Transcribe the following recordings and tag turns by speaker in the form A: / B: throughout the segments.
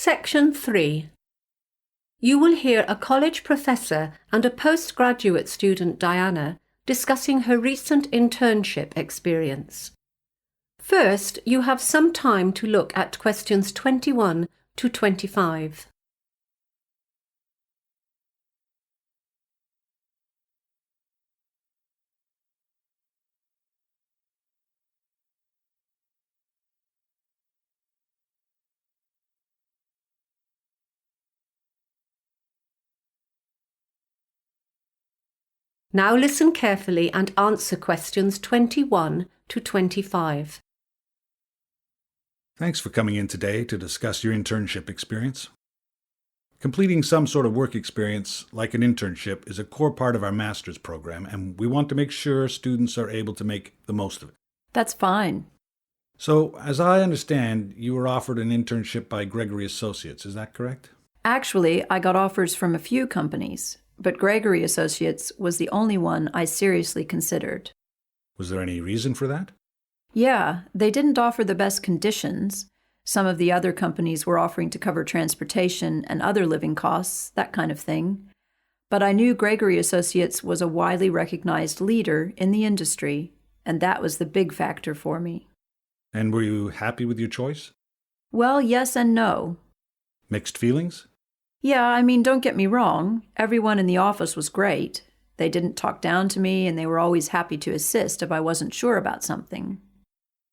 A: Section 3. You will hear a college professor and a postgraduate student, Diana, discussing her recent internship experience. First, you have some time to look at questions 21 to 25. Now listen carefully and answer questions 21 to 25.
B: Thanks for coming in today to discuss your internship experience. Completing some sort of work experience, like an internship, is a core part of our master's program, and we want to make sure students are able to make the most of it.
C: That's fine.
B: So, as I understand, you were offered an internship by Gregory Associates, is that correct?
C: Actually, I got offers from a few companies, but Gregory Associates was the only one I seriously considered.
B: Was there any reason for that?
C: Yeah, they didn't offer the best conditions. Some of the other companies were offering to cover transportation and other living costs, that kind of thing. But I knew Gregory Associates was a widely recognized leader in the industry, and that was the big factor for me.
B: And were you happy with your choice?
C: Well, yes and no.
B: Mixed feelings?
C: Yeah, don't get me wrong. Everyone in the office was great. They didn't talk down to me, and they were always happy to assist if I wasn't sure about something.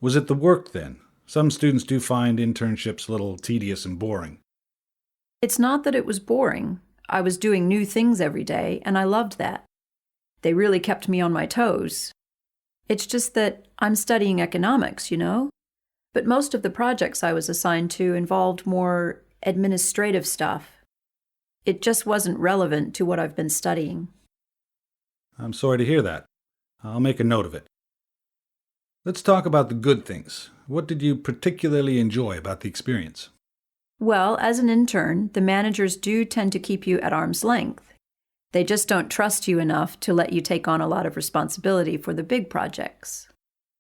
B: Was it the work, then? Some students do find internships a little tedious and boring.
C: It's not that it was boring. I was doing new things every day, and I loved that. They really kept me on my toes. It's just that I'm studying economics, But most of the projects I was assigned to involved more administrative stuff. It just wasn't relevant to what I've been studying.
B: I'm sorry to hear that. I'll make a note of it. Let's talk about the good things. What did you particularly enjoy about the experience?
C: Well, as an intern, the managers do tend to keep you at arm's length. They just don't trust you enough to let you take on a lot of responsibility for the big projects.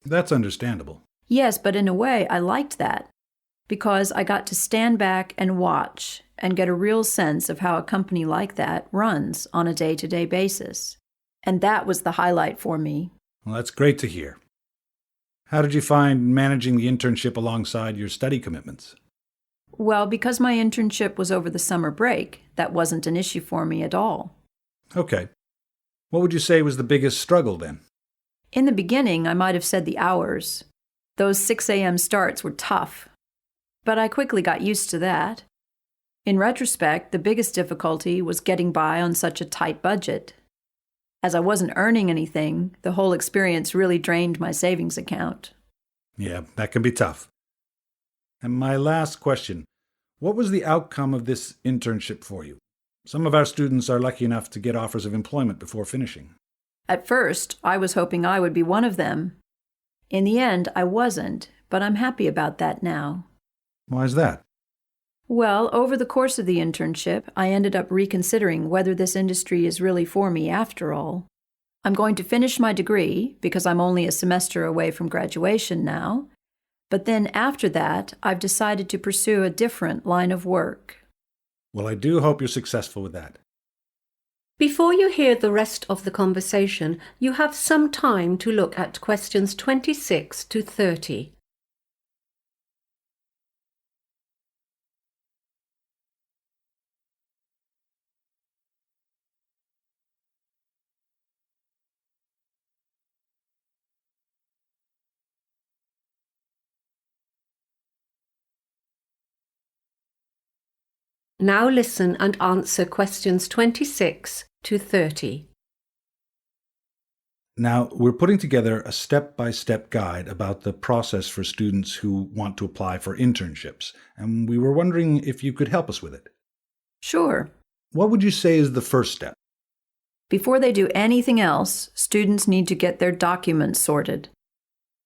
B: That's understandable.
C: Yes, but in a way, I liked that, because I got to stand back and watch and get a real sense of how a company like that runs on a day-to-day basis. And that was the highlight for me.
B: Well, that's great to hear. How did you find managing the internship alongside your study commitments?
C: Well, because my internship was over the summer break, that wasn't an issue for me at all.
B: Okay. What would you say was the biggest struggle then?
C: In the beginning, I might have said the hours. Those 6 a.m. starts were tough. But I quickly got used to that. In retrospect, the biggest difficulty was getting by on such a tight budget. As I wasn't earning anything, the whole experience really drained my savings account.
B: Yeah, that can be tough. And my last question, what was the outcome of this internship for you? Some of our students are lucky enough to get offers of employment before finishing.
C: At first, I was hoping I would be one of them. In the end, I wasn't, but I'm happy about that now.
B: Why is that?
C: Well, over the course of the internship, I ended up reconsidering whether this industry is really for me after all. I'm going to finish my degree, because I'm only a semester away from graduation now, but then after that, I've decided to pursue a different line of work.
B: Well, I do hope you're successful with that.
A: Before you hear the rest of the conversation, you have some time to look at questions 26 to 30. Now listen and answer questions 26 to 30.
B: Now, we're putting together a step-by-step guide about the process for students who want to apply for internships, and we were wondering if you could help us with it.
C: Sure.
B: What would you say is the first step?
C: Before they do anything else, students need to get their documents sorted.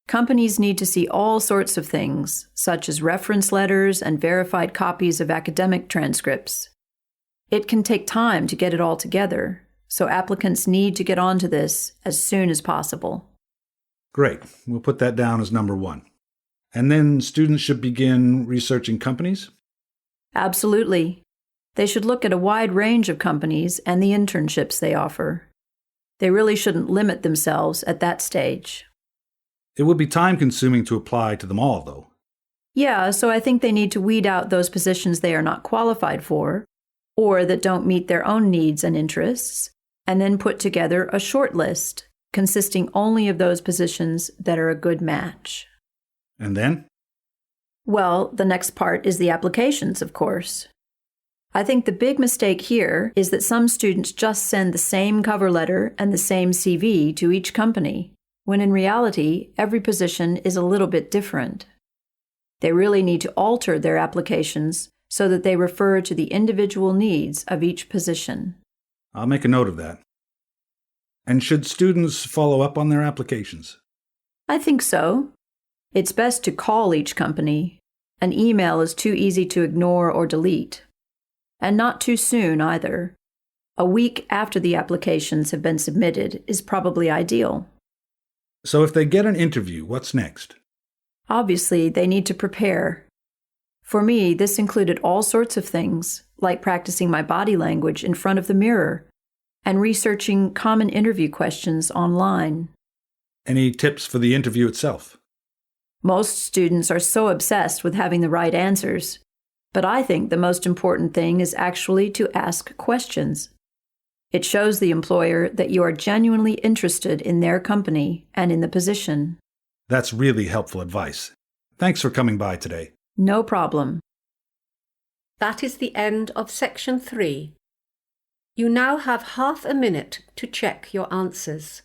C: Companies need to see all sorts of things, such as reference letters and verified copies of academic transcripts. It can take time to get it all together, so applicants need to get onto this as soon as possible.
B: Great. We'll put that down as number one. And then students should begin researching companies?
C: Absolutely. They should look at a wide range of companies and the internships they offer. They really shouldn't limit themselves at that stage.
B: It would be time-consuming to apply to them all, though.
C: Yeah, so I think they need to weed out those positions they are not qualified for, or that don't meet their own needs and interests, and then put together a short list consisting only of those positions that are a good match.
B: And then?
C: Well, the next part is the applications, of course. I think the big mistake here is that some students just send the same cover letter and the same CV to each company, when in reality, every position is a little bit different. They really need to alter their applications so that they refer to the individual needs of each position.
B: I'll make a note of that. And should students follow up on their applications?
C: I think so. It's best to call each company. An email is too easy to ignore or delete. And not too soon either. A week after the applications have been submitted is probably ideal.
B: So if they get an interview, what's next?
C: Obviously, they need to prepare. For me, this included all sorts of things, like practicing my body language in front of the mirror and researching common interview questions online.
B: Any tips for the interview itself?
C: Most students are so obsessed with having the right answers, but I think the most important thing is actually to ask questions. It shows the employer that you are genuinely interested in their company and in the position.
B: That's really helpful advice. Thanks for coming by today.
C: No problem.
A: That is the end of section 3. You now have half a minute to check your answers.